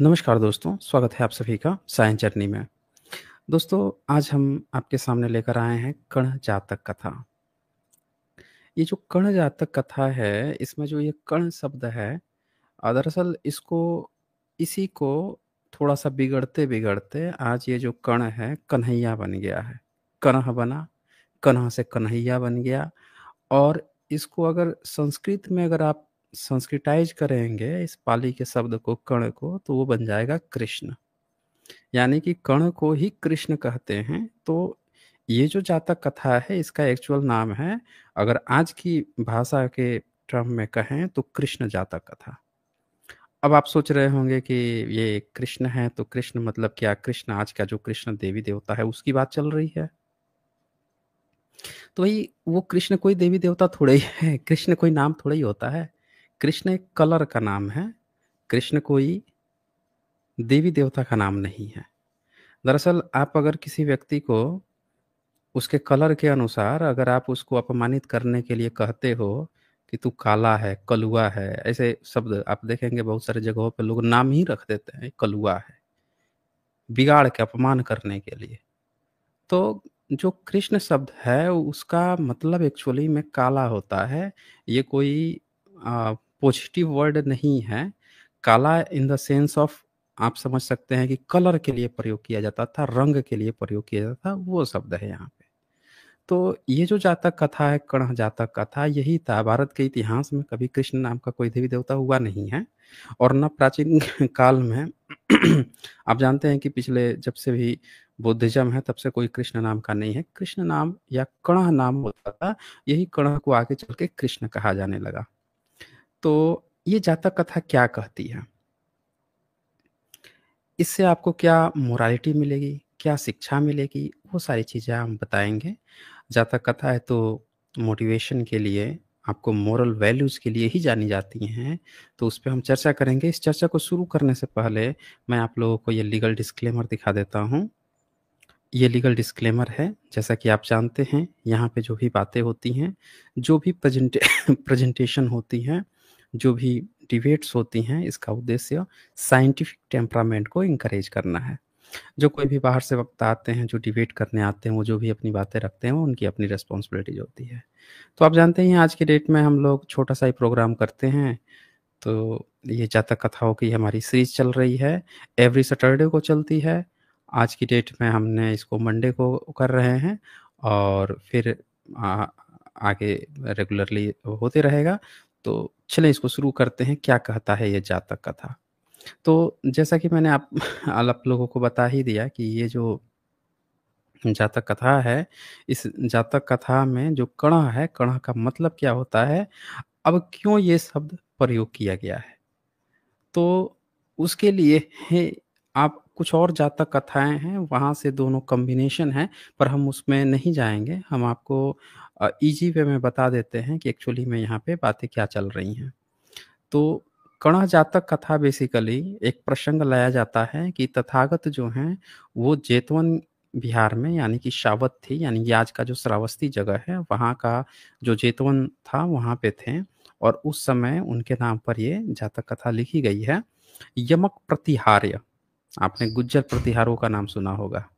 नमस्कार दोस्तों, स्वागत है आप सभी का साइंस जर्नी में। दोस्तों, आज हम आपके सामने लेकर आए हैं कण जातक कथा। ये जो कण जातक कथा है, इसमें जो ये कण शब्द है दरअसल इसी को थोड़ा-सा बिगड़ते-बिगड़ते आज ये जो कण है, कन्हैया बन गया है। कनह बना, कनह से कन्हैया बन गया और इसको अगर संस्कृत में अगर आप संस्कृताइज़ करेंगे इस पाली के शब्द को, कण को, तो वो बन जाएगा कृष्ण। यानी कि कर्ण को ही कृष्ण कहते हैं। तो ये जो जातक कथा है इसका एक्चुअल नाम है, अगर आज की भाषा के टर्म में कहें तो कृष्ण जातक कथा। अब आप सोच रहे होंगे कि ये कृष्ण है तो कृष्ण मतलब क्या? कृष्ण आज का जो कृष्ण देवी-देवता है उसकी बात चल रही है। तो वही वो कृष्ण कोई देवी-देवता थोड़े ही है, कृष्ण कोई नाम थोड़ा ही होता है। कृष्ण एक कलर का नाम है, कृष्ण कोई देवी-देवता का नाम नहीं है। दरअसल आप अगर किसी व्यक्ति को उसके कलर के अनुसार अगर आप उसको अपमानित करने के लिए कहते हो कि तू काला है, कलुआ है, ऐसे शब्द आप देखेंगे बहुत सारी जगहों पे लोग नाम ही रख देते हैं, कलुआ है, बिगाड़ के अपमान करने के लिए। तो जो कृष्ण शब्द है उसका मतलब एक्चुअली में काला होता है। ये कोई पॉजिटिव वर्ड नहीं है। काला इन द सेंस ऑफ आप समझ सकते हैं कि कलर के लिए प्रयोग किया जाता था, रंग के लिए प्रयोग किया जाता था, वो शब्द है यहाँ पे। तो ये जो जातक कथा है, कण जातक कथा, यही था। भारत के इतिहास में कभी कृष्ण नाम का कोई देवी-देवता हुआ नहीं है और ना प्राचीन काल में आप जानते हैं कि पिछले जब से भी बुद्धिज़्म है, तब से कोई कृष्ण नाम का नहीं है। कृष्ण नाम या कणह नाम होता था, यही कणह को आगे चल के कृष्ण कहा जाने लगा। तो ये जातक कथा क्या कहती है? इससे आपको क्या मोरालिटी मिलेगी, क्या शिक्षा मिलेगी, वो सारी चीज़ें हम बताएँगे। जातक कथा है तो मोटिवेशन के लिए, आपको मोरल वैल्यूज़ के लिए ही जानी जाती हैं, तो उस पे हम चर्चा करेंगे। इस चर्चा को शुरू करने से पहले मैं आप लोगों को ये लीगल डिस्क्लेमर दिखा देता हूँ। ये लीगल डिस्क्लेमर है, जैसा कि आप जानते हैं, यहाँ पे जो भी बातें होती हैं, जो भी प्रेज़ेंटेशन होती हैं, जो भी डिबेट्स होती हैं, इसका उद्देश्य साइंटिफिक टेम्परामेंट को एनकरेज करना है। जो कोई भी बाहर से वक्ता आते हैं, जो डिबेट करने आते हैं, वो जो भी अपनी बातें रखते हैं, वो उनकी अपनी रिस्पॉन्सिबिलिटीज़ होती है। तो आप जानते ही हैं आज की डेट में हम लोग छोटा-सा ही प्रोग्राम करते हैं, तो ये जातक कथाओं की हमारी सीरीज़ चल रही है, एवरी सैटरडे को चलती है। आज की डेट में हमने इसको मंडे को कर रहे हैं और फिर आ आगे रेगुलरली होते रहेगा। तो चलिए इसको शुरू करते हैं, क्या कहता है ये जातक कथा? तो जैसा कि मैंने आप लोगों को बता ही दिया कि ये जो जातक कथा है, इस जातक कथा में जो कणह है, कणह का मतलब क्या होता है? अब क्यों ये शब्द प्रयोग किया गया है? तो उसके लिए है आप कुछ और जातक कथाएँ हैं, वहाँ से दोनों कॉम्बिनेशन है, पर हम उसमें नहीं जाएँगे। हम आपको ईज़ी वे में बता देते हैं कि एक्चुअली में यहाँ पे बातें क्या चल रही हैं। तो कणह जातक कथा बेसिकली एक प्रसंग लाया जाता है कि तथागत जो हैं, वो जेतवन बिहार में यानी कि सावत्थी यानी कि आज का जो श्रावस्ती जगह है, वहाँ का जो जेतवन था, वहाँ पे थे और उस समय उनके नाम पर ये जातक कथा लिखी गई है। यमक प्रतिहार्य, आपने गुज्जर प्रतिहारों का नाम सुना होगा।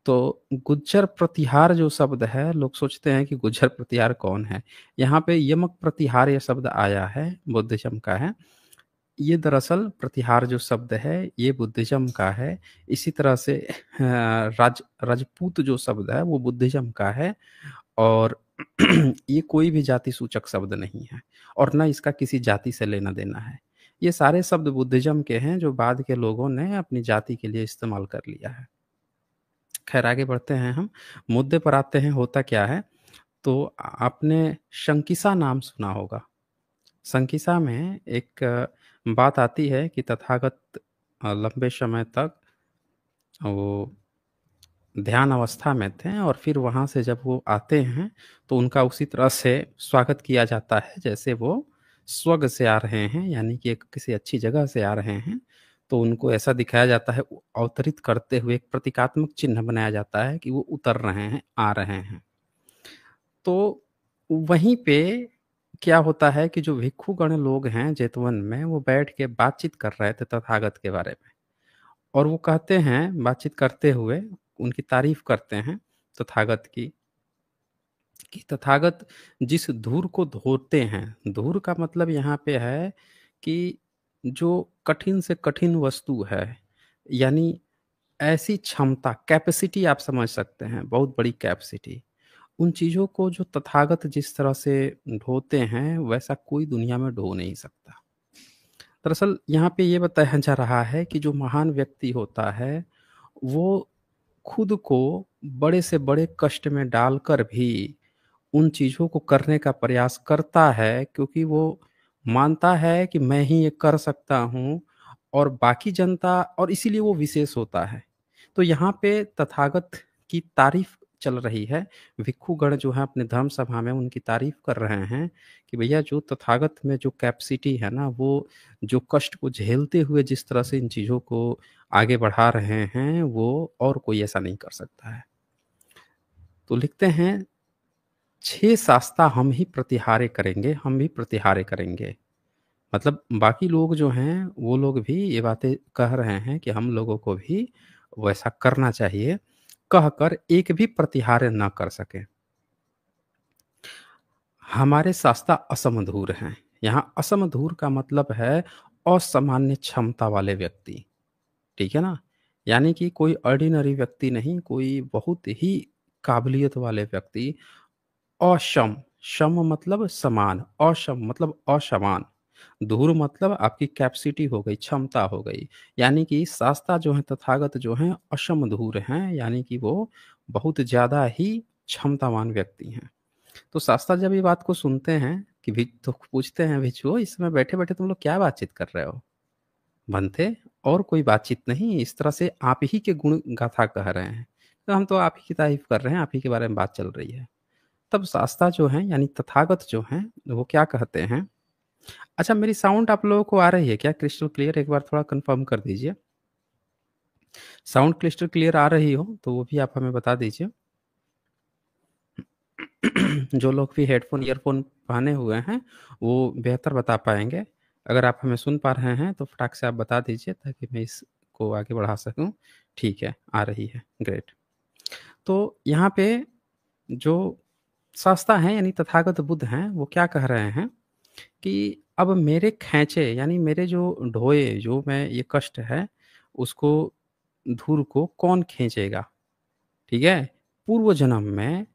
तो गुज्जर प्रतिहार जो शब्द है, लोग सोचते हैं कि गुज्जर प्रतिहार कौन है? यहाँ पे यमक प्रतिहार ये शब्द आया है, बुद्धिज़्म का है। ये दरअसल प्रतिहार जो शब्द है, ये बुद्धिज़्म का है। इसी तरह से राजपूत जो शब्द है, वो बुद्धिज़्म का है और ये कोई भी जाति सूचक शब्द नहीं है और ना इसका किसी जाति से लेना-देना है। ये सारे शब्द बुद्धिज़्म के हैं, जो बाद के लोगों ने अपनी जाति के लिए इस्तेमाल कर लिया है। खैर आगे बढ़ते हैं हम, मुद्दे पर आते हैं, होता क्या है? तो आपने शंकिसा नाम सुना होगा। शंकिसा में एक बात आती है कि तथागत लंबे समय तक वो ध्यान अवस्था में थे और फिर वहाँ से जब वो आते हैं, तो उनका उसी तरह से स्वागत किया जाता है जैसे वो स्वर्ग से आ रहे हैं, यानी कि एक किसी अच्छी जगह से आ रहे हैं। तो उनको ऐसा दिखाया जाता है, अवतरित करते हुए एक प्रतीकात्मक चिन्ह बनाया जाता है कि वो उतर रहे हैं, आ रहे हैं। तो वहीं पे क्या होता है कि जो भिक्षुगण लोग हैं जेतवन में, वो बैठ के बातचीत कर रहे थे तथागत के बारे में और वो कहते हैं, बातचीत करते हुए उनकी तारीफ़ करते हैं तथागत की, कि तथागत जिस धूर को धोते हैं, धूर का मतलब यहाँ पे है कि जो कठिन से कठिन वस्तु है, यानी ऐसी क्षमता, कैपेसिटी आप समझ सकते हैं, बहुत बड़ी कैपेसिटी। उन चीज़ों को जो तथागत जिस तरह से ढोते हैं, वैसा कोई दुनिया में ढो नहीं सकता। दरअसल यहाँ पे ये बताया जा रहा है कि जो महान व्यक्ति होता है, वो खुद को बड़े से बड़े कष्ट में डालकर भी उन चीज़ों को करने का प्रयास करता है, क्योंकि वो मानता है कि मैं ही ये कर सकता हूँ और बाकी जनता, और इसीलिए वो विशेष होता है। तो यहाँ पे तथागत की तारीफ़ चल रही है। भिक्षुगण जो हैं अपने धर्म सभा में उनकी तारीफ़ कर रहे हैं कि भैया जो तथागत में जो कैपेसिटी है ना, वो जो कष्ट को झेलते हुए जिस तरह से इन चीज़ों को आगे बढ़ा रहे हैं, वो और कोई ऐसा नहीं कर सकता है। तो लिखते हैं, 6 शास्ता हम ही प्रतिहारे करेंगे, हम भी प्रतिहारे करेंगे। मतलब बाकी लोग जो हैं, वो लोग भी ये बातें कह रहे हैं कि हम लोगों को भी वैसा करना चाहिए, कहकर एक भी प्रतिहार्य ना कर सके। हमारे शास्ता असमधूर हैं। यहाँ असमधूर का मतलब है असामान्य क्षमता वाले व्यक्ति, ठीक है ना? यानी कि कोई ऑर्डिनरी व्यक्ति नहीं, कोई बहुत ही काबिलियत वाले व्यक्ति, असम, सम मतलब समान, असम मतलब असमान, धूर मतलब आपकी कैपेसिटी हो गई, क्षमता हो गई। यानी कि शास्ता जो हैं, तथागत जो हैं, असमधूर हैं, यानी कि वो बहुत ज़्यादा ही क्षमतावान व्यक्ति हैं। तो शास्ता जब ये बात को सुनते हैं कि भि तो पूछते हैं, भिक्षुओं इस समय बैठे-बैठे तुम लोग क्या बातचीत कर रहे हो? बनते और कोई बातचीत नहीं, इस तरह से आप ही के गुण गाथा कह रहे हैं। तो हम तो आप ही की तारीफ़ कर रहे हैं, आप ही के बारे में बात चल रही है। तब शास्ता जो हैं यानी तथागत जो हैं, वो क्या कहते हैं। अच्छा, मेरी साउंड आप लोगों को आ रही है क्या क्रिस्टल क्लियर? एक बार थोड़ा कन्फर्म कर दीजिए। साउंड क्रिस्टल क्लियर आ रही हो तो वो भी आप हमें बता दीजिए। जो लोग भी हेडफ़ोन, ईयरफ़ोन पहने हुए हैं, वो बेहतर बता पाएँगे। अगर आप हमें सुन पा रहे हैं तो फटाक से आप बता दीजिए ताकि मैं इसको आगे बढ़ा सकूँ। ठीक है, आ रही है, ग्रेट। तो यहाँ पे जो शास्ता हैं यानी तथागत बुद्ध हैं, वो क्या कह रहे हैं कि अब मेरे खैंचे यानी मेरे जो ढोए, जो मैं ये कष्ट है, उसको, धूर को कौन खींचेगा, ठीक है? पूर्व जन्म में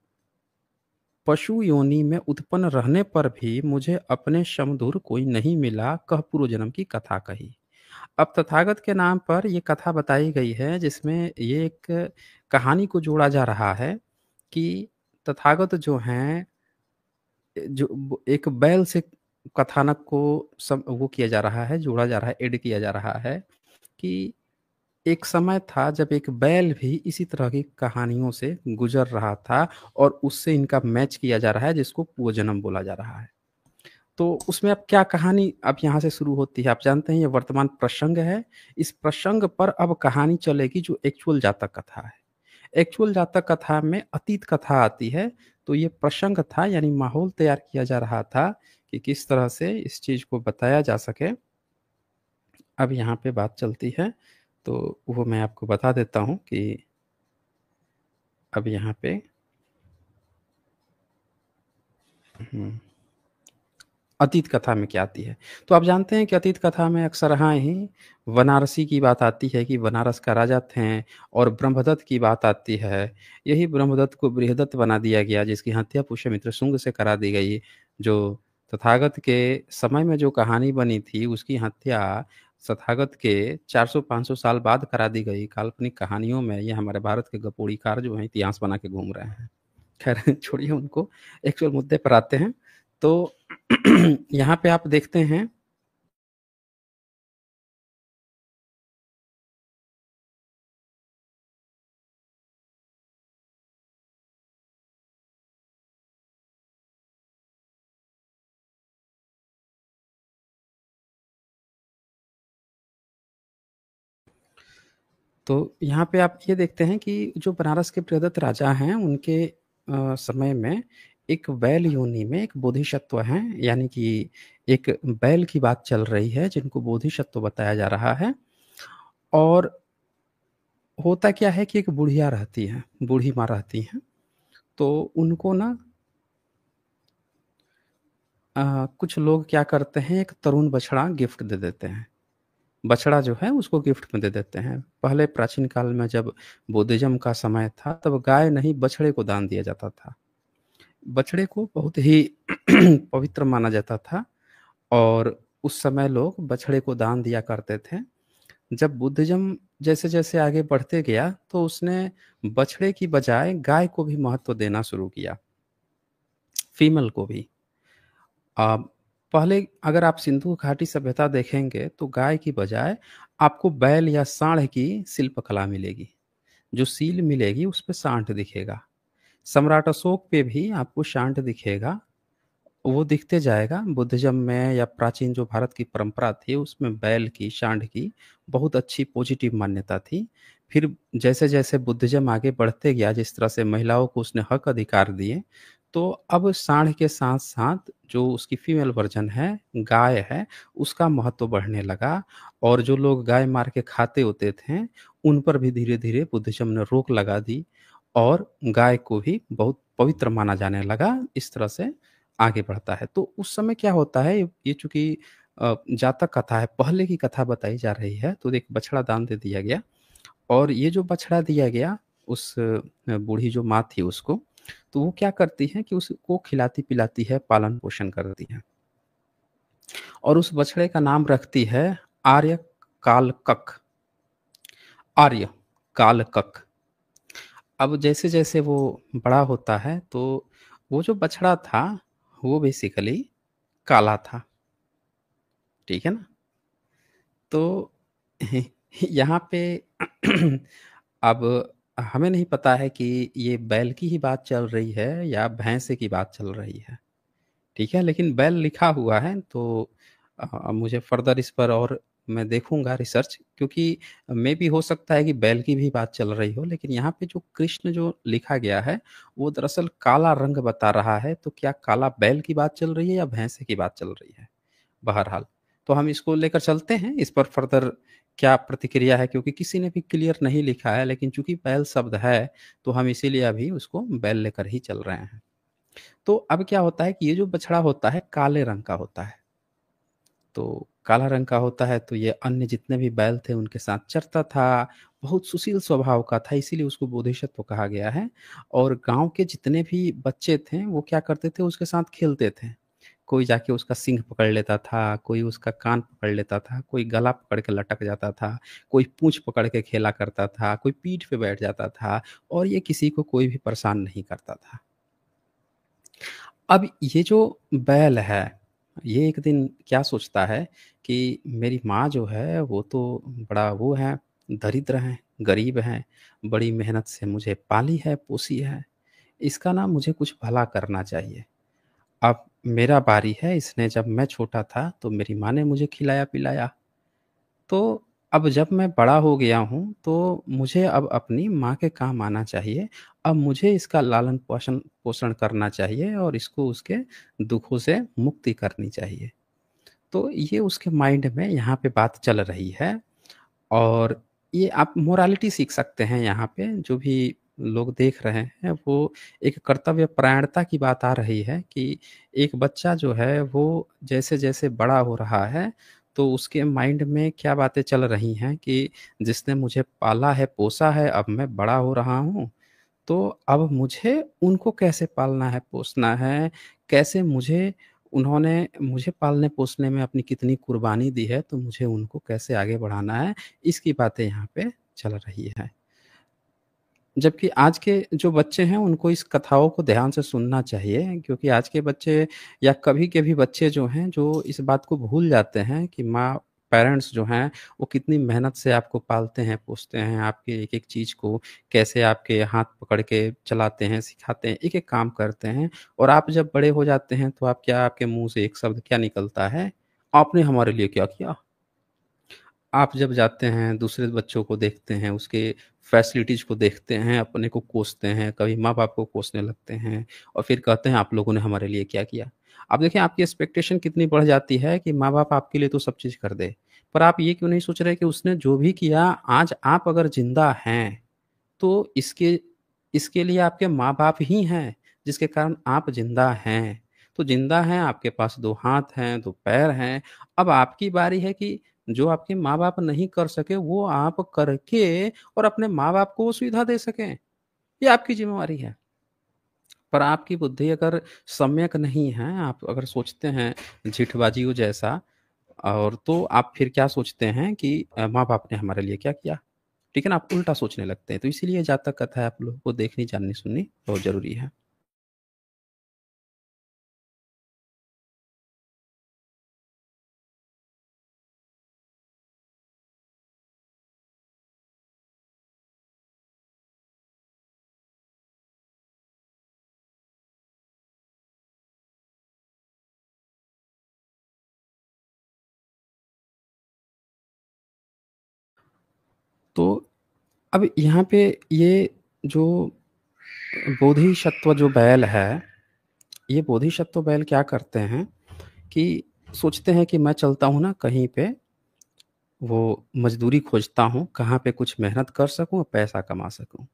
पशु योनि में उत्पन्न रहने पर भी मुझे अपने समधुर कोई नहीं मिला, कह पूर्व जन्म की कथा कही। अब तथागत के नाम पर ये कथा बताई गई है जिसमें ये एक कहानी को जोड़ा जा रहा है कि तथागत जो हैं, जो एक बैल से कथानक को सब वो किया जा रहा है, जोड़ा जा रहा है, ऐड किया जा रहा है कि एक समय था जब एक बैल भी इसी तरह की कहानियों से गुज़र रहा था और उससे इनका मैच किया जा रहा है जिसको पूर्वजन्म बोला जा रहा है। तो उसमें अब क्या कहानी अब यहाँ से शुरू होती है, आप जानते हैं ये वर्तमान प्रसंग है। इस प्रसंग पर अब कहानी चलेगी जो एक्चुअल जातक कथा है। एक्चुअल जातक कथा में अतीत कथा आती है, तो ये प्रसंग था यानी माहौल तैयार किया जा रहा था कि किस तरह से इस चीज़ को बताया जा सके। अब यहाँ पे बात चलती है, तो वो मैं आपको बता देता हूँ कि अब यहाँ पे हुँ, अतीत कथा में क्या आती है। तो आप जानते हैं कि अतीत कथा में अक्सर हाँ ही बनारसी की बात आती है कि बनारस का राजा थे और ब्रह्मदत्त की बात आती है। यही ब्रह्मदत्त को बृहदत्त बना दिया गया जिसकी हत्या पुष्यमित्र शुंग से करा दी गई। जो तथागत के समय में जो कहानी बनी थी उसकी हत्या तथागत के 400-500 साल बाद करा दी गई काल्पनिक कहानियों में। ये हमारे भारत के गपोड़ीकार जो हैं इतिहास बना के घूम रहे हैं। खैर छोड़िए उनको, एक्चुअल मुद्दे पर आते हैं। तो यहाँ पे आप देखते हैं, तो यहाँ पे आप ये देखते हैं कि जो बनारस के प्रियदत्त राजा हैं, उनके समय में एक बैल योनि में एक बोधिसत्व हैं, यानी कि एक बैल की बात चल रही है जिनको बोधिसत्व बताया जा रहा है। और होता क्या है कि एक बुढ़िया रहती हैं, बूढ़ी माँ रहती हैं, तो उनको ना कुछ लोग क्या करते हैं, एक तरुण बछड़ा गिफ्ट दे देते हैं। बछड़ा जो है उसको गिफ्ट में दे देते हैं। पहले प्राचीन काल में जब बुद्धिज़्म का समय था, तब गाय नहीं बछड़े को दान दिया जाता था। बछड़े को बहुत ही पवित्र माना जाता था और उस समय लोग बछड़े को दान दिया करते थे। जब बुद्धिज़्म जैसे-जैसे आगे बढ़ते गया, तो उसने बछड़े की बजाय गाय को भी महत्व देना शुरू किया, फीमेल को भी। अ, पहले अगर आप सिंधु घाटी सभ्यता देखेंगे, तो गाय की बजाय आपको बैल या साँड़ की शिल्पकला मिलेगी। जो सील मिलेगी, उसपे साँड़ दिखेगा। सम्राट अशोक पे भी आपको साँड़ दिखेगा। वो दिखते जाएगा। बुद्धिज़्म में या प्राचीन जो भारत की परंपरा थी, उसमें बैल की, साँड़ की बहुत अच्छी पॉजिटिव मान्यता थी। फिर जैसे-जैसे बुद्धिज़्म आगे बढ़ते गया, जिस तरह से महिलाओं को उसने हक अधिकार दिए, तो अब साँड़ के साथ-साथ जो उसकी फीमेल वर्ज़न है, गाय है, उसका महत्व बढ़ने लगा और जो लोग गाय मार के खाते होते थे, उन पर भी धीरे-धीरे बुद्धिज़्म ने रोक लगा दी और गाय को भी बहुत पवित्र माना जाने लगा। इस तरह से आगे बढ़ता है। तो उस समय क्या होता है, ये चूँकि जातक कथा है, पहले की कथा बताई जा रही है, तो एक बछड़ा दान दे दिया गया और ये जो बछड़ा दिया गया, उस बूढ़ी जो माँ थी उसको, तो वो क्या करती हैं कि उसको खिलाती-पिलाती है, पालन-पोषण करती हैं और उस बछड़े का नाम रखती है आर्य कालकक, आर्य कालकक। अब जैसे-जैसे वो बड़ा होता है, तो वो जो बछड़ा था, वो बेसिकली काला था, ठीक है ना? तो यहाँ पे अब हमें नहीं पता है कि ये बैल की ही बात चल रही है या भैंसे की बात चल रही है, ठीक है? लेकिन बैल लिखा हुआ है तो मुझे फ़र्दर इस पर और मैं देखूँगा रिसर्च, क्योंकि मेबी हो सकता है कि बैल की भी बात चल रही हो, लेकिन यहाँ पे जो कृष्ण जो लिखा गया है, वो दरअसल काला रंग बता रहा है, तो क्या काला बैल की बात चल रही है या भैंसे की बात चल रही है? बहरहाल, तो हम इसको लेकर चलते हैं, इस पर फ़र्दर क्या प्रतिक्रिया है, क्योंकि किसी ने भी क्लियर नहीं लिखा है, लेकिन चूँकि बैल शब्द है, तो हम इसीलिए अभी उसको बैल लेकर ही चल रहे हैं। तो अब क्या होता है कि ये जो बछड़ा होता है, काले रंग का होता है। तो काला रंग का होता है, तो ये अन्य जितने भी बैल थे उनके साथ चरता था, बहुत सुशील स्वभाव का था, इसीलिए उसको बोधिसत्व कहा गया है। और गाँव के जितने भी बच्चे थे, वो क्या करते थे, उसके साथ खेलते थे। कोई जाके उसका सींग पकड़ लेता था, कोई उसका कान पकड़ लेता था, कोई गला पकड़ के लटक जाता था, कोई पूँछ पकड़ के खेला करता था, कोई पीठ पे बैठ जाता था और ये किसी को कोई भी परेशान नहीं करता था। अब ये जो बैल है, ये एक दिन क्या सोचता है कि मेरी माँ जो है वो तो बड़ा वो है, दरिद्र हैं, गरीब हैं, बड़ी मेहनत से मुझे पाली है, पोसी है, इसका ना मुझे कुछ भला करना चाहिए। अब मेरा बारी है, इसने जब मैं छोटा था तो मेरी माँ ने मुझे खिलाया-पिलाया। तो अब जब मैं बड़ा हो गया हूँ, तो मुझे अब अपनी माँ के काम आना चाहिए। अब मुझे इसका लालन-पोषण पोषण करना चाहिए और इसको उसके दुखों से मुक्ति करनी चाहिए। तो ये उसके माइंड में यहाँ पे बात चल रही है और ये आप मोरालिटी सीख सकते हैं यहाँ पे, जो भी लोग देख रहे हैं, वो एक कर्तव्य परायणता की बात आ रही है कि एक बच्चा जो है, वो जैसे-जैसे बड़ा हो रहा है, तो उसके माइंड में क्या बातें चल रही हैं कि जिसने मुझे पाला है, पोसा है, अब मैं बड़ा हो रहा हूँ, तो अब मुझे उनको कैसे पालना है, पोसना है, कैसे उन्होंने मुझे पालने-पोसने में अपनी कितनी कुर्बानी दी है, तो मुझे उनको कैसे आगे बढ़ाना है, इसकी बातें यहाँ पे चल रही हैं। जबकि आज के जो बच्चे हैं, उनको इस कथाओं को ध्यान से सुनना चाहिए, क्योंकि आज के बच्चे या कभी के भी बच्चे जो हैं, जो इस बात को भूल जाते हैं कि पेरेंट्स जो हैं, वो कितनी मेहनत से आपको पालते हैं, पोसते हैं, आपकी एक-एक चीज़ को कैसे आपके हाथ पकड़ के चलाते हैं, सिखाते हैं, एक-एक काम करते हैं और आप जब बड़े हो जाते हैं, तो आपके मुँह से एक शब्द क्या निकलता है? आपने हमारे लिए क्या किया? आप जब जाते हैं, दूसरे बच्चों को देखते हैं, उसके फैसिलिटीज़ को देखते हैं, अपने को कोसते हैं, कभी माँ-बाप को कोसने लगते हैं और फिर कहते हैं आप लोगों ने हमारे लिए क्या किया? अब देखिए आपकी एक्सपेक्टेशन कितनी बढ़ जाती है कि माँ-बाप आपके लिए तो सब चीज़ कर दे। पर आप ये क्यों नहीं सोच रहे कि उसने जो भी किया, आज आप अगर ज़िंदा हैं, तो इसके लिए आपके माँ-बाप ही हैं, जिसके कारण आप ज़िंदा हैं। तो ज़िंदा हैं, आपके पास 2 हाथ हैं, 2 पैर हैं। अब आपकी बारी है कि जो आपके माँ-बाप नहीं कर सके, वो आप करके और अपने माँ-बाप को वो सुविधा दे सकें। ये आपकी ज़िम्मेवारी है। पर आपकी बुद्धि अगर सम्यक नहीं है, आप अगर सोचते हैं झिठबाजियों जैसा और तो आप फिर क्या सोचते हैं कि माँ-बाप ने हमारे लिए क्या किया? ठीक है ना? आप उल्टा सोचने लगते हैं। तो इसीलिए जातक कथा है आप लोगों को देखनी, जाननी, सुननी बहुत ज़रूरी है। तो अब यहाँ पे ये जो बोधिसत्व जो बैल है, ये बोधिसत्व बैल क्या करते हैं कि सोचते हैं कि मैं चलता हूँ ना कहीं पे, वो मज़दूरी खोजता हूँ, कहाँ पे कुछ मेहनत कर सकूँ और पैसा कमा सकूँ।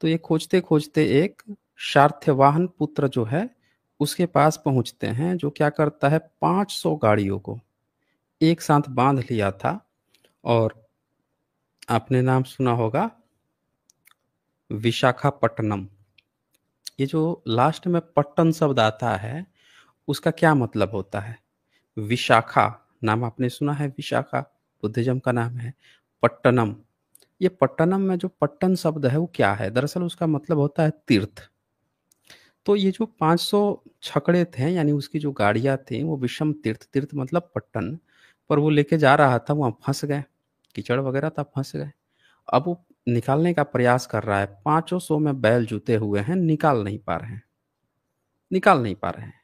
तो ये खोजते-खोजते एक सार्थवाहन पुत्र जो है, उसके पास पहुँचते हैं, जो क्या करता है 500 गाड़ियों को एक साथ बाँध लिया था और आपने नाम सुना होगा विशाखापट्टनम। ये जो लास्ट में पट्टन शब्द आता है, उसका क्या मतलब होता है? विशाखा नाम आपने सुना है विशाखा, बुद्धिज़्म का नाम है। पट्टनम, ये पट्टनम में जो पट्टन शब्द है वो क्या है? दरअसल उसका मतलब होता है तीर्थ। तो ये जो 500 छकड़े थे यानी उसकी जो गाड़ियाँ थी वो विषम तीर्थ, तीर्थ मतलब पट्टन, पर वो लेके जा रहा था वहाँ फँस गए, कीचड़ वगैरह था फँस गए। अब वो निकालने का प्रयास कर रहा है, पाँचों सौ में बैल जुटे हुए हैं, निकाल नहीं पा रहे हैं, निकाल नहीं पा रहे हैं।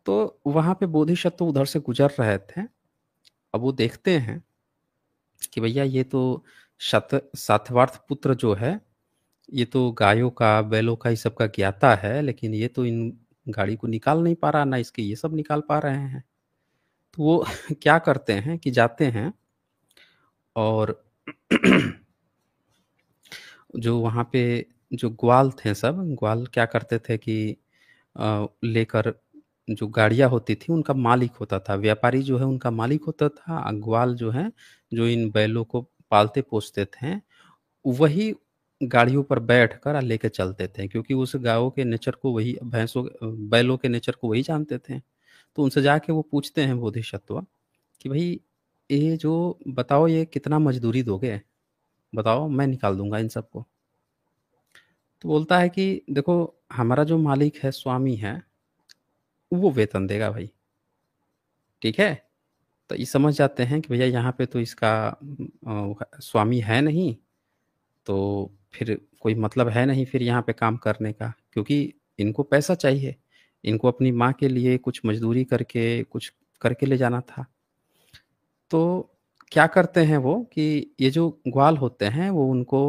तो वहाँ पे बोधिसत्व उधर से गुज़र रहे थे। अब वो देखते हैं कि भैया ये तो सातवार्थ पुत्र जो है, ये तो गायों का, बैलों का, ये सब का ज्ञाता है, लेकिन ये तो इन गाड़ी को निकाल नहीं पा रहा, ना इसके ये सब निकाल पा रहे हैं। तो वो क्या करते हैं कि जाते हैं और जो वहाँ पे जो ग्वाल थे सब, ग्वाल क्या करते थे कि लेकर जो गाड़ियाँ होती थी उनका मालिक होता था। व्यापारी जो है उनका मालिक होता था, ग्वाल जो हैं, जो इन बैलों को पालते-पोसते थे, वही गाड़ियों पर बैठकर लेके चलते थे क्योंकि उस गायों के नेचर को वही बैलों के नेचर को वही जानते थे। तो उनसे जाके वो पूछते हैं बोधिसत्व कि भई ये जो बताओ ये कितना मज़दूरी दोगे? बताओ मैं निकाल दूँगा इन सबको। तो बोलता है कि देखो हमारा जो मालिक है, स्वामी है, वो वेतन देगा भाई, ठीक है? तो ये समझ जाते हैं कि भैया यहाँ पे तो इसका स्वामी है नहीं, तो फिर कोई मतलब है नहीं फिर यहाँ पे काम करने का क्योंकि इनको पैसा चाहिए। इनको अपनी माँ के लिए कुछ मज़दूरी करके, कुछ करके ले जाना था। तो क्या करते हैं वो कि ये जो ग्वाल होते हैं वो उनको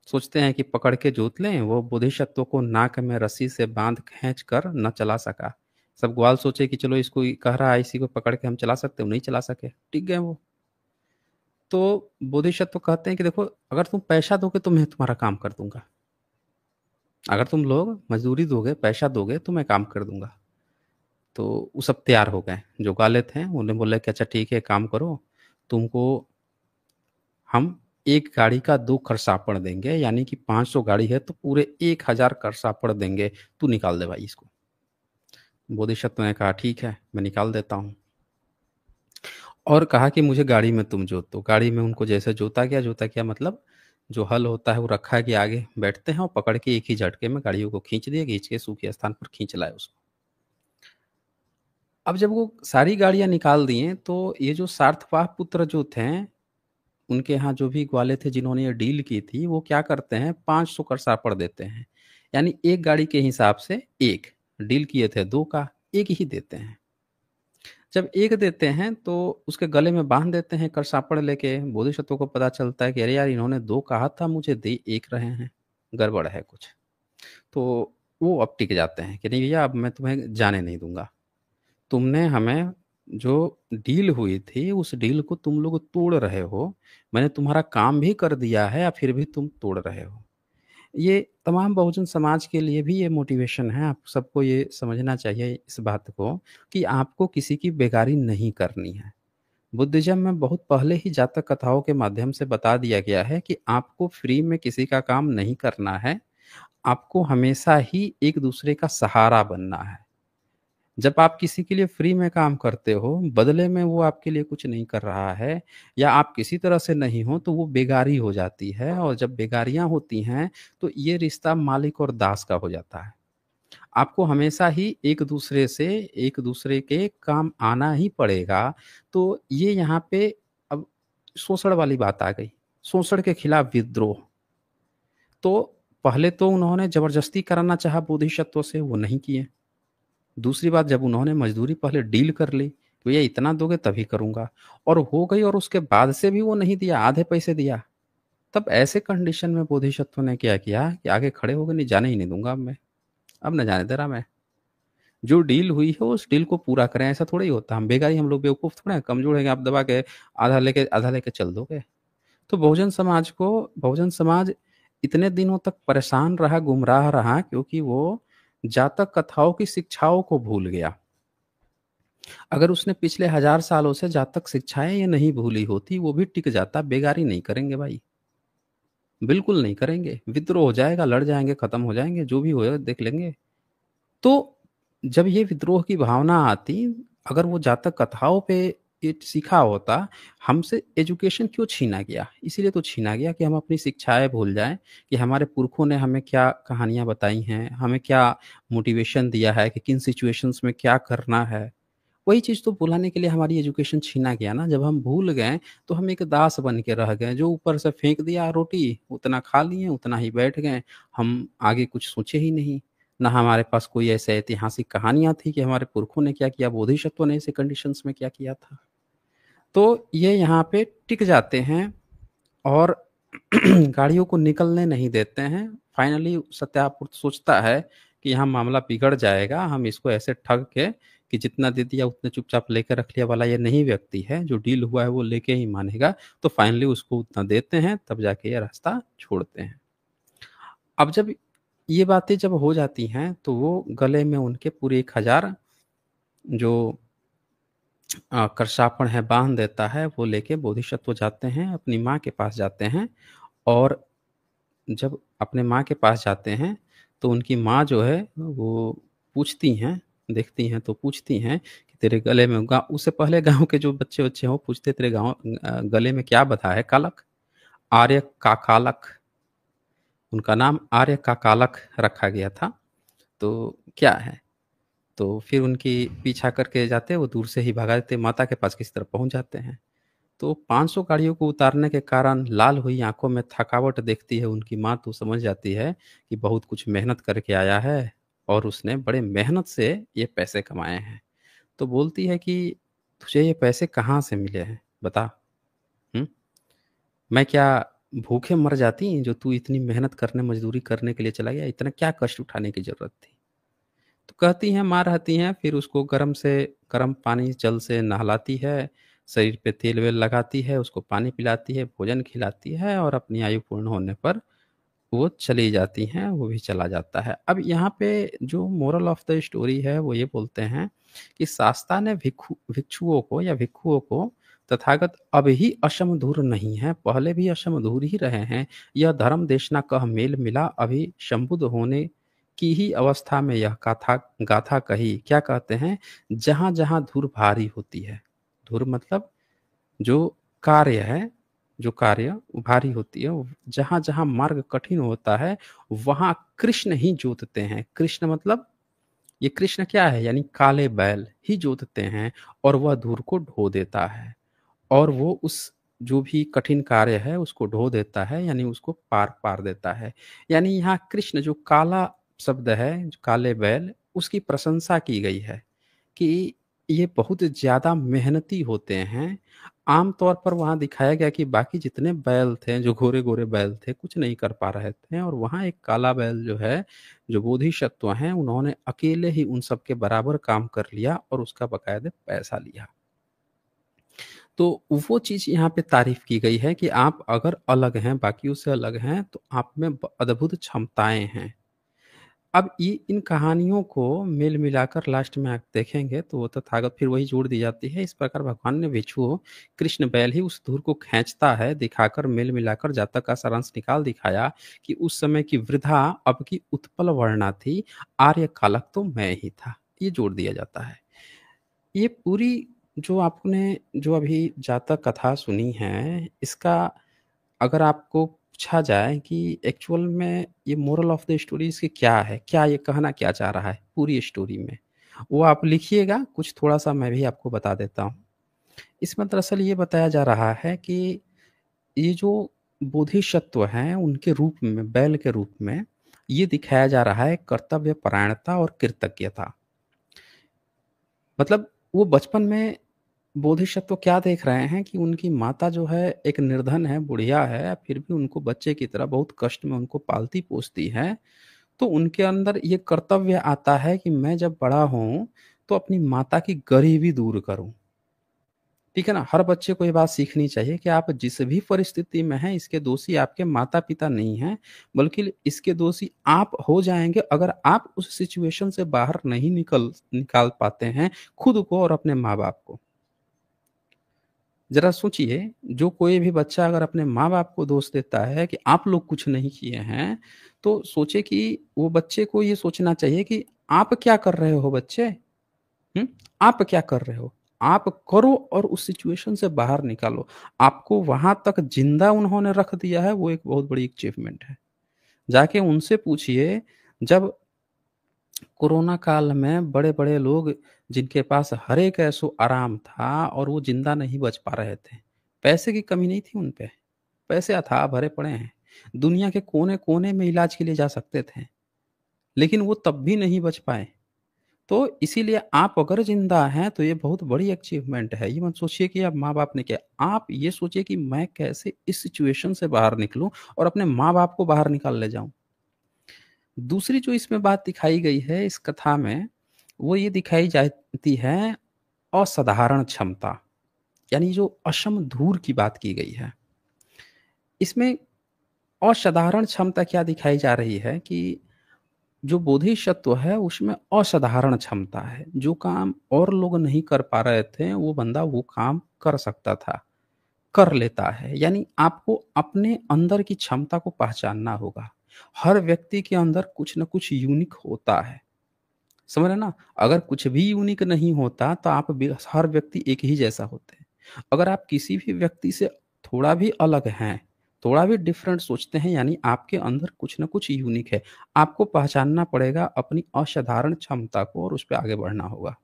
सोचते हैं कि पकड़ के जोत लें, वो बोधिसत्व को नाक में रस्सी से बाँध खींच कर न चला सका। सब ग्वाल सोचे कि चलो इसको कह रहा है इसी को पकड़ के हम चला सकते हैं, वो नहीं चला सके, टिक गए वो। तो बोधिसत्व कहते हैं कि देखो अगर तुम पैसा दोगे तो मैं तुम्हारा काम कर दूँगा। अगर तुम लोग मज़दूरी दोगे, पैसा दोगे तो मैं काम कर दूँगा। तो वो सब तैयार हो गए, जो ग्वाले थे उन्होंने बोला कि अच्छा ठीक है काम करो, तुमको हम 1 गाड़ी का 2 खरसापड़ देंगे, यानी कि 500 गाड़ी है तो पूरे 1000 खरसापड़ देंगे, तू निकाल दे भाई इसको। बोधिसत्व ने कहा ठीक है, मैं निकाल देता हूँ और कहा कि मुझे गाड़ी में तुम जोत दो। गाड़ी में उनको जैसे जोता गया मतलब जो हल होता है वो रखा है कि आगे बैठते हैं और पकड़ के एक ही झटके में गाड़ियों को खींच दिए, खींच के सूखे स्थान पर खींच लाए उसको। अब जब वो सारी गाड़ियाँ निकाल दिए तो ये जो सार्थवाह पुत्र जो थे उनके यहाँ जो भी ग्वाले थे जिन्होंने ये डील की थी, वो क्या करते हैं 500 का सापड़ देते हैं। यानी 1 गाड़ी के हिसाब से 1, डील किए थे 2 का, 1 ही देते हैं। जब एक देते हैं तो उसके गले में बाँध देते हैं करसापड़ लेके, बोधिसत्व को पता चलता है कि अरे यार इन्होंने 2 कहा था मुझे दे 1 रहे हैं, गड़बड़ है कुछ। तो वो अब टिक जाते हैं कि नहीं भैया अब मैं तुम्हें जाने नहीं दूँगा। तुमने हमें जो डील हुई थी उस डील को तुम लोग तोड़ रहे हो, मैंने तुम्हारा काम भी कर दिया है फिर भी तुम तोड़ रहे हो। ये तमाम बहुजन समाज के लिए भी ये मोटिवेशन है, आप सबको ये समझना चाहिए इस बात को कि आपको किसी की बेगारी नहीं करनी है। बुद्धिज़्म में बहुत पहले ही जातक कथाओं के माध्यम से बता दिया गया है कि आपको फ्री में किसी का काम नहीं करना है, आपको हमेशा ही एक-दूसरे का सहारा बनना है। जब आप किसी के लिए फ्री में काम करते हो, बदले में वो आपके लिए कुछ नहीं कर रहा है या आप किसी तरह से नहीं हो, तो वो बेगारी हो जाती है और जब बेगारियाँ होती हैं, तो ये रिश्ता मालिक और दास का हो जाता है। आपको हमेशा ही एक-दूसरे से एक-दूसरे के काम आना ही पड़ेगा, तो ये यहाँ पे अब शोषण वाली बात आ गई। शोषण के खिलाफ विद्रोह। तो पहले तो उन्होंने ज़बरदस्ती कराना चाहा बोधिसत्वों से, वो नहीं किए। दूसरी बात जब उन्होंने मज़दूरी पहले डील कर ली, कि भैया इतना दोगे तभी करूँगा और हो गई और उसके बाद से भी वो नहीं दिया, आधे पैसे दिया। तब ऐसे कंडीशन में बोधिसत्व ने क्या किया कि आगे खड़े हो गए, नहीं जाने ही नहीं दूँगा अब मैं, अब ना जाने दे रहा मैं। जो डील हुई है उस डील को पूरा करें, ऐसा थोड़ा ही होता है। हम बेगारी हम लोग बेवकूफ़ थोड़ा हैं, कमज़ोर हैं कि आप दबा के आधा लेके चल दोगे। तो बहुजन समाज इतने दिनों तक परेशान रहा, गुमराह रहा क्योंकि वो जातक कथाओं की शिक्षाओं को भूल गया। अगर उसने पिछले 1000 सालों से जातक शिक्षाएँ ये नहीं भूली होती, वो भी टिक जाता, बेगारी नहीं करेंगे भाई, बिल्कुल नहीं करेंगे। विद्रोह हो जाएगा, लड़ जाएँगे, खत्म हो जाएँगे, जो भी होएगा देख लेंगे। तो जब ये विद्रोह की भावना आती, अगर वो जातक कथाओं पे ये सीखा होता, हमसे एजुकेशन क्यों छीना गया? इसीलिए तो छीना गया कि हम अपनी शिक्षाएँ भूल जाएँ, कि हमारे पुरखों ने हमें क्या कहानियाँ बताई हैं, हमें क्या मोटिवेशन दिया है कि किन सिचुएशंस में क्या करना है। वही चीज़ तो भुलाने के लिए हमारी एजुकेशन छीना गया ना, जब हम भूल गए, तो हम एक दास बन के रह गए, जो ऊपर से फेंक दिया रोटी, उतना खा लिए, उतना ही बैठ गए, हम आगे कुछ सोचे ही नहीं। ना हमारे पास कोई ऐसे ऐतिहासिक कहानियाँ थी कि हमारे पुरखों ने क्या किया, बोधिसत्वों ने ऐसे कंडीशंस में क्या किया था। तो ये यहाँ पे टिक जाते हैं और गाड़ियों को निकलने नहीं देते हैं। फाइनली सत्यापुरुष सोचता है कि यहाँ मामला बिगड़ जाएगा, हम इसको ऐसे ठग के कि जितना दे दिया उतने चुपचाप लेके रख लिया वाला ये नहीं व्यक्ति है, जो डील हुआ है वो लेके ही मानेगा। तो फाइनली उसको उतना देते हैं, तब जाके ये रास्ता छोड़ते हैं। अब जब ये बातें जब हो जाती हैं, तो वो गले में उनके पूरे 1000 जो करशापण है बाँध देता है, वो लेके बोधिसत्व जाते हैं, अपनी माँ के पास जाते हैं और जब अपने माँ के पास जाते हैं, तो उनकी माँ जो है वो पूछती हैं, देखती हैं तो पूछती हैं कि तेरे गले में गा उससे पहले गाँव के जो बच्चे-वच्चे हैं वो पूछते तेरे गले में क्या बँधा है कालक? आर्य का कालक, उनका नाम आर्य का कालक रखा गया था। तो क्या है? तो फिर उनकी पीछा करके जाते, वो दूर से ही भगा देते, माता के पास किसी तरह पहुँच जाते हैं। तो 500 गाड़ियों को उतारने के कारण लाल हुई आँखों में थकावट देखती है उनकी माँ, तो समझ जाती है कि बहुत कुछ मेहनत करके आया है और उसने बड़े मेहनत से ये पैसे कमाए हैं। तो बोलती है कि तुझे ये पैसे कहाँ से मिले हैं? बता। हुँ? मैं क्या भूखे मर जाती जो तू इतनी मेहनत करने, मज़दूरी करने के लिए चला गया? इतना क्या कष्ट उठाने की ज़रूरत थी? तो कहती हैं, माँ रहती हैं, फिर उसको गर्म पानी जल से नहलाती है, शरीर पे तेल-वेल लगाती है, उसको पानी पिलाती है, भोजन खिलाती है और अपनी आयु पूर्ण होने पर वो चली जाती हैं, वो भी चला जाता है। अब यहाँ पे जो मोरल ऑफ द स्टोरी है, वो ये बोलते हैं कि शास्ता ने भिक्षुओं को या भिक्षुओं को तथागत अब ही अशमधुर नहीं है, पहले भी अशमधुर ही रहे हैं। यह धर्म देशना कह मेल मिला, अभी शंभुद होने की ही अवस्था में यह गाथा गाथा कही। क्या कहते हैं? जहाँ-जहाँ धुर भारी होती है, धुर मतलब जो कार्य है, जो कार्य भारी होती है, जहाँ-जहाँ मार्ग कठिन होता है, वहाँ कृष्ण ही जोतते हैं। कृष्ण मतलब ये कृष्ण क्या है? यानी काले बैल ही जोतते हैं और वह धूर को ढो देता है और वो उस जो भी कठिन कार्य है, उसको ढो देता है, यानी उसको पार देता है। यानी यहाँ कृष्ण जो काला शब्द है, जो काले बैल, उसकी प्रशंसा की गई है कि ये बहुत ज़्यादा मेहनती होते हैं। आम तौर पर वहाँ दिखाया गया कि बाकी जितने बैल थे, जो गोरे-गोरे बैल थे, कुछ नहीं कर पा रहे थे और वहाँ एक काला बैल जो है, जो बोधिसत्व हैं, उन्होंने अकेले ही उन सब के बराबर काम कर लिया और उसका बाकायदे पैसा लिया। तो वो चीज़ यहाँ पे तारीफ़ की गई है कि आप अगर अलग हैं, बाकियों से अलग हैं, तो आप में अद्भुत क्षमताएँ हैं। अब ये इन कहानियों को मेल मिलाकर लास्ट में आप देखेंगे तो वो तथागत फिर वही जोड़ दी जाती है। इस प्रकार भगवान ने भिक्षु कृष्ण बैल ही उस धुर को खींचता है, दिखाकर मेल मिलाकर जातक का सारांश निकाल दिखाया कि उस समय की वृथा अब की उत्पल वर्णा थी, आर्य कालक तो मैं ही था। ये जोड़ दिया जाता है। ये पूरी जो आपने जो अभी जातक कथा सुनी है, इसका अगर आपको पूछा जाए कि एक्चुअल में ये मोरल ऑफ द स्टोरी इसकी क्या है? क्या ये कहना क्या चाह रहा है पूरी स्टोरी में? वो आप लिखिएगा, कुछ थोड़ा-सा मैं भी आपको बता देता हूँ। इसमें दरअसल ये बताया जा रहा है कि ये जो बोधिसत्व हैं, उनके रूप में, बैल के रूप में, ये दिखाया जा रहा है कर्तव्य परायणता और कृतज्ञता। मतलब वो बचपन में बोधिसत्व क्या देख रहे हैं कि उनकी माता जो है एक निर्धन है, बुढ़िया है, फिर भी उनको बच्चे की तरह बहुत कष्ट में उनको पालती-पोसती है। तो उनके अंदर ये कर्तव्य आता है कि मैं जब बड़ा हूँ, तो अपनी माता की गरीबी दूर करूँ। ठीक है ना? हर बच्चे को ये बात सीखनी चाहिए कि आप जिस भी परिस्थिति में हैं, इसके दोषी आपके माता-पिता नहीं हैं, बल्कि इसके दोषी आप हो जाएँगे अगर आप उस सिचुएशन से बाहर नहीं निकाल पाते हैं, खुद को और अपने माँ-बाप को। ज़रा सोचिए, जो कोई भी बच्चा अगर अपने माँ-बाप को दोष देता है कि आप लोग कुछ नहीं किए हैं, तो सोचिए कि वो बच्चे को ये सोचना चाहिए कि आप क्या कर रहे हो बच्चे? हुँ? आप क्या कर रहे हो? आप करो और उस सिचुएशन से बाहर निकालो। आपको वहाँ तक ज़िंदा उन्होंने रख दिया है, वो एक बहुत बड़ी अचीवमेंट है। जाके उनसे पूछिए, जब कोरोना काल में बड़े-बड़े लोग जिनके पास हर एक ऐसो आराम था और वो ज़िंदा नहीं बच पा रहे थे। पैसे की कमी नहीं थी उन पे, पैसे अथाह भरे पड़े हैं। दुनिया के कोने-कोने में इलाज के लिए जा सकते थे, लेकिन वो तब भी नहीं बच पाए। तो इसीलिए आप अगर ज़िंदा हैं, तो ये बहुत बड़ी अचीवमेंट है। ये मत सोचिए कि अब माँ-बाप ने किया। आप ये सोचिए कि मैं कैसे इस सिचुएशन से बाहर निकलूँ और अपने माँ-बाप को बाहर निकाल ले जाऊँ। दूसरी जो इसमें बात दिखाई गई है इस कथा में, वो ये दिखाई जाती है असाधारण क्षमता, यानी जो अशम धूर की बात की गई है। इसमें असाधारण क्षमता क्या दिखाई जा रही है कि जो बोधिसत्व है उसमें असाधारण क्षमता है। जो काम और लोग नहीं कर पा रहे थे, वो बंदा वो काम कर सकता था, कर लेता है। यानी आपको अपने अंदर की क्षमता को पहचानना होगा। हर व्यक्ति के अंदर कुछ न कुछ यूनिक होता है। समझ रहे हैं ना? अगर कुछ भी यूनिक नहीं होता तो आप बे हर व्यक्ति एक ही जैसा होते हैं। अगर आप किसी भी व्यक्ति से थोड़ा भी अलग हैं, थोड़ा भी डिफरेंट सोचते हैं यानी आपके अंदर कुछ न कुछ यूनिक है। आपको पहचानना पड़ेगा अपनी असाधारण क्षमता को और उस पे आगे बढ़ना होगा।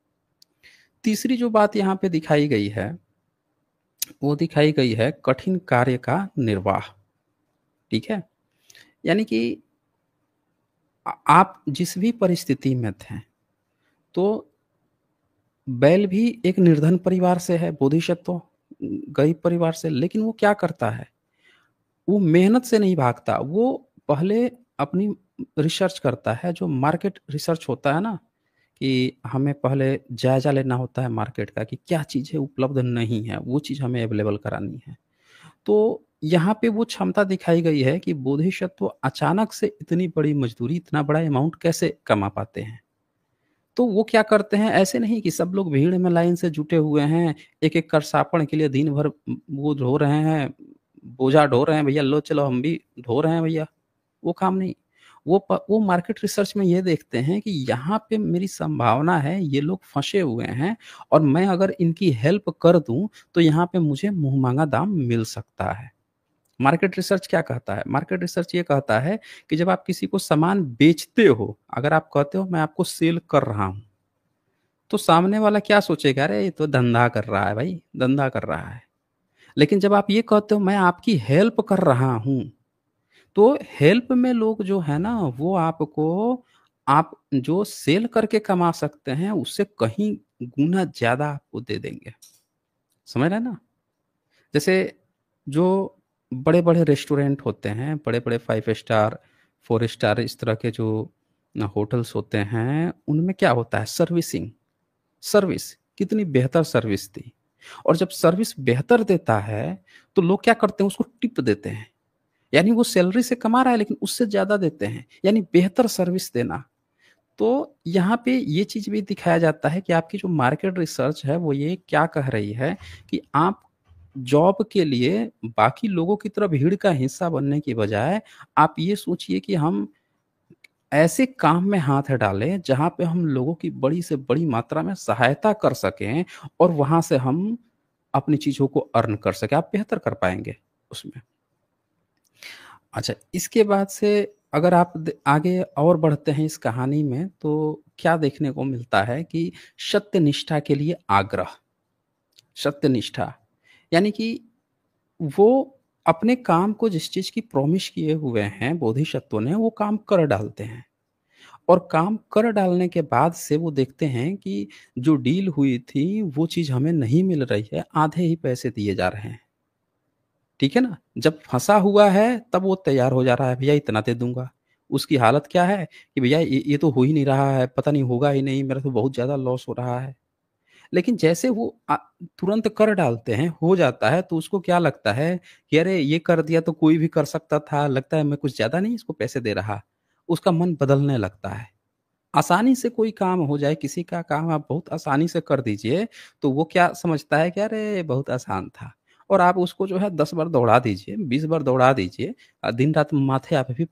तीसरी जो बात यहाँ पे दिखाई गई है, वो दिखाई गई है कठिन कार्य का निर्वाह, ठीक है? यानी कि आप जिस भी परिस्थिति में थे, तो बैल भी एक निर्धन परिवार से है, बोधिसत्व गरीब परिवार से, लेकिन वो क्या करता है, वो मेहनत से नहीं भागता, वो पहले अपनी रिसर्च करता है, जो मार्केट रिसर्च होता है ना, कि हमें पहले जायज़ा लेना होता है मार्केट का कि क्या चीज़ें उपलब्ध नहीं है, वो चीज़ हमें अवेलेबल करानी है। तो यहाँ पे वो क्षमता दिखाई गई है कि बोधिसत्व अचानक से इतनी बड़ी मज़दूरी, इतना बड़ा अमाउंट कैसे कमा पाते हैं। तो वो क्या करते हैं, ऐसे नहीं कि सब लोग भीड़ में लाइन से जुटे हुए हैं, एक-एक करसापण के लिए दिन भर वो ढो रहे हैं, बोझा ढो रहे हैं, भैया लो चलो हम भी ढो रहे हैं भैया, वो काम नहीं। वो मार्केट रिसर्च में ये देखते हैं कि यहाँ पे मेरी संभावना है, ये लोग फँसे हुए हैं और मैं अगर इनकी हेल्प कर दूँ, तो यहाँ पे मुझे मुँह माँगा दाम मिल सकता है। मार्केट रिसर्च क्या कहता है? मार्केट रिसर्च ये कहता है कि जब आप किसी को सामान बेचते हो, अगर आप कहते हो मैं आपको सेल कर रहा हूँ, तो सामने वाला क्या सोचेगा, अरे ये तो धंधा कर रहा है भाई, धंधा कर रहा है। लेकिन जब आप ये कहते हो मैं आपकी हेल्प कर रहा हूँ, तो हेल्प में लोग जो है ना वो आपको आप जो सेल करके कमा सकते हैं, उससे कहीं गुना ज़्यादा आपको दे देंगे। समझ रहे हैं ना? जैसे जो बड़े-बड़े रेस्टोरेंट होते हैं, बड़े-बड़े 5 स्टार, 4 स्टार इस तरह के जो होटल्स होते हैं, उनमें क्या होता है सर्विसिंग, सर्विस कितनी बेहतर सर्विस थी। और जब सर्विस बेहतर देता है, तो लोग क्या करते हैं उसको टिप देते हैं। यानी वो सैलरी से कमा रहा है लेकिन उससे ज़्यादा देते हैं, यानी बेहतर सर्विस देना। तो यहाँ पे ये चीज़ भी दिखाया जाता है कि आपकी जो मार्केट रिसर्च है वो ये क्या कह रही है कि आप जॉब के लिए बाकी लोगों की तरह भीड़ का हिस्सा बनने की बजाय आप ये सोचिए कि हम ऐसे काम में हाथ डालें जहाँ पे हम लोगों की बड़ी से बड़ी मात्रा में सहायता कर सकें और वहाँ से हम अपनी चीज़ों को अर्न कर सकें। आप बेहतर कर पाएँगे उसमें। अच्छा, इसके बाद से अगर आप आगे और बढ़ते हैं इस कहानी में तो क्या देखने को मिलता है कि सत्यनिष्ठा के लिए आग्रह, सत्यनिष्ठा यानी कि वो अपने काम को जिस चीज़ की प्रॉमिस किए हुए हैं बोधिसत्वों ने वो काम कर डालते हैं और काम कर डालने के बाद से वो देखते हैं कि जो डील हुई थी वो चीज़ हमें नहीं मिल रही है, आधे ही पैसे दिए जा रहे हैं। ठीक है ना? जब फँसा हुआ है तब वो तैयार हो जा रहा है, भैया इतना दे दूँगा। उसकी हालत क्या है कि भैया ये तो हो ही नहीं रहा है, पता नहीं होगा ही नहीं, मेरा तो बहुत ज़्यादा लॉस हो रहा है। लेकिन जैसे वो तुरंत कर डालते हैं, हो जाता है तो उसको क्या लगता है कि अरे ये कर दिया तो कोई भी कर सकता था, लगता है मैं कुछ ज़्यादा नहीं इसको पैसे दे रहा। उसका मन बदलने लगता है। आसानी से कोई काम हो जाए, किसी का काम आप बहुत आसानी से कर दीजिए, तो वो क्या समझता है कि अरे बहुत आसान था। और आप उसको जो है 10 बार दौड़ा दीजिए, 20 बार दौड़ा दीजिए दिन-रात माथे आप भी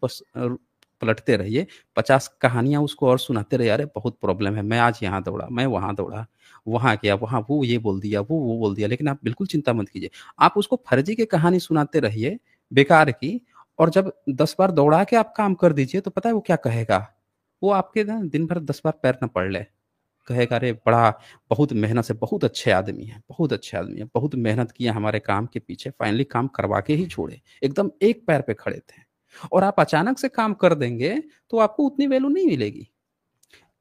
पलटते रहिए, 50 कहानियाँ उसको और सुनाते रहिए, अरे बहुत प्रॉब्लम है, मैं आज यहाँ दौड़ा, मैं वहाँ दौड़ा, वहाँ गया, वहाँ वो ये बोल दिया, वो बोल दिया, लेकिन आप बिल्कुल चिंता मत कीजिए। आप उसको फर्जी की कहानी सुनाते रहिए, बेकार की और जब 10 बार दौड़ा के आप काम कर दीजिए, तो पता है वो क्या कहेगा? वो आपके ना दिन भर 10 बार पैर ना पड़ ले, कहेगा अरे बड़ा बहुत मेहनत से बहुत अच्छे आदमी हैं, बहुत अच्छे आदमी हैं, बहुत मेहनत किए हमारे काम के पीछे, फाइनली काम करवा के ही छोड़े। एकदम एक पैर पे खड़े थे और आप अचानक से काम कर देंगे, तो आपको उतनी वैल्यू नहीं मिलेगी।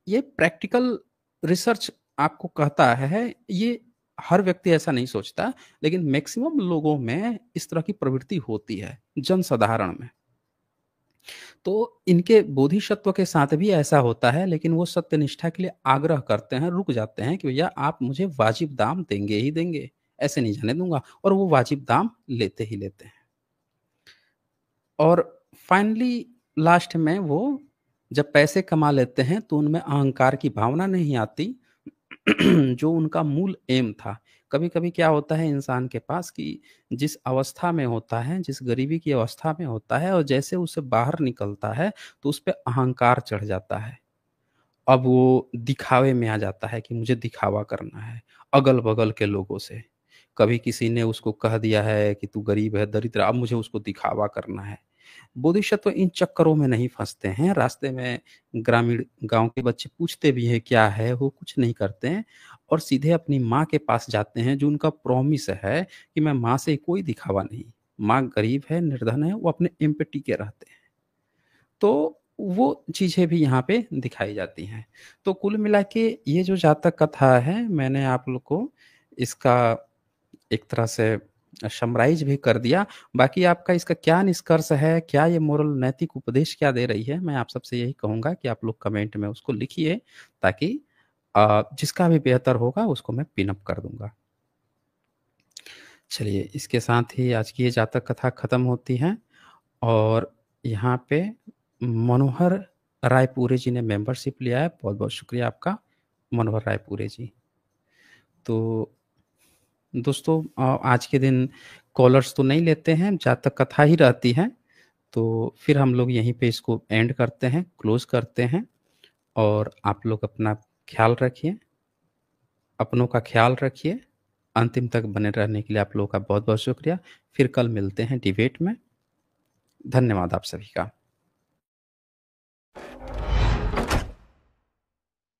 ये प्रैक्टिकल रिसर्च आपको कहता है, ये हर व्यक्ति ऐसा नहीं सोचता, लेकिन मैक्सिमम लोगों में इस तरह की प्रवृत्ति होती है, जनसाधारण में। तो इनके बोधिसत्व के साथ भी ऐसा होता है, लेकिन वो सत्यनिष्ठा के लिए आग्रह करते हैं, रुक जाते हैं कि भैया आप मुझे वाजिब दाम देंगे ही देंगे, ऐसे नहीं जाने दूँगा और वो वाजिब दाम लेते ही लेते हैं। और फाइनली लास्ट में वो जब पैसे कमा लेते हैं तो उनमें अहंकार की भावना नहीं आती जो उनका मूल एम था। कभी-कभी क्या होता है इंसान के पास कि जिस अवस्था में होता है, जिस गरीबी की अवस्था में होता है और जैसे उसे बाहर निकलता है, तो उस पे अहंकार चढ़ जाता है। अब वो दिखावे में आ जाता है कि मुझे दिखावा करना है, अगल-बगल के लोगों से। कभी किसी ने उसको कह दिया है कि तू गरीब है, दरिद्र अब मुझे उसको दिखावा करना है। बोधिसत्व इन चक्करों में नहीं फँसते हैं, रास्ते में ग्रामीण गाँव के बच्चे पूछते भी हैं क्या है, वो कुछ नहीं करते हैं और सीधे अपनी माँ के पास जाते हैं जो उनका प्रॉमिस है कि मैं माँ से कोई दिखावा नहीं। माँ गरीब है, निर्धन है, वो अपने एम पे टिके रहते हैं। तो वो चीज़ें भी यहाँ पे दिखाई जाती हैं। तो कुल मिला के ये जो जातक कथा है, मैंने आप लोग को इसका एक तरह से समराइज़ भी कर दिया। बाकी आपका इसका क्या निष्कर्ष है, क्या ये मोरल नैतिक उपदेश क्या दे रही है, मैं आप सबसे यही कहूँगा कि आप लोग कमेंट में उसको लिखिए ताकि जिसका भी बेहतर होगा उसको मैं पिन अप कर दूँगा। चलिए, इसके साथ ही आज की ये जातक कथा खत्म होती है और यहाँ पे मनोहर रायपुरे जी ने मेंबरशिप लिया है। बहुत-बहुत शुक्रिया आपका, मनोहर रायपुरे जी। तो दोस्तों आज के दिन कॉलर्स तो नहीं लेते हैं, जातक कथा ही रहती है। तो फिर हम लोग यहीं पे इसको एंड करते हैं, क्लोज़ करते हैं और आप लोग अपना ख़्याल रखिए, अपनों का ख़्याल रखिए। अंतिम तक बने रहने के लिए आप लोगों का बहुत-बहुत शुक्रिया। फिर कल मिलते हैं डिबेट में। धन्यवाद आप सभी का।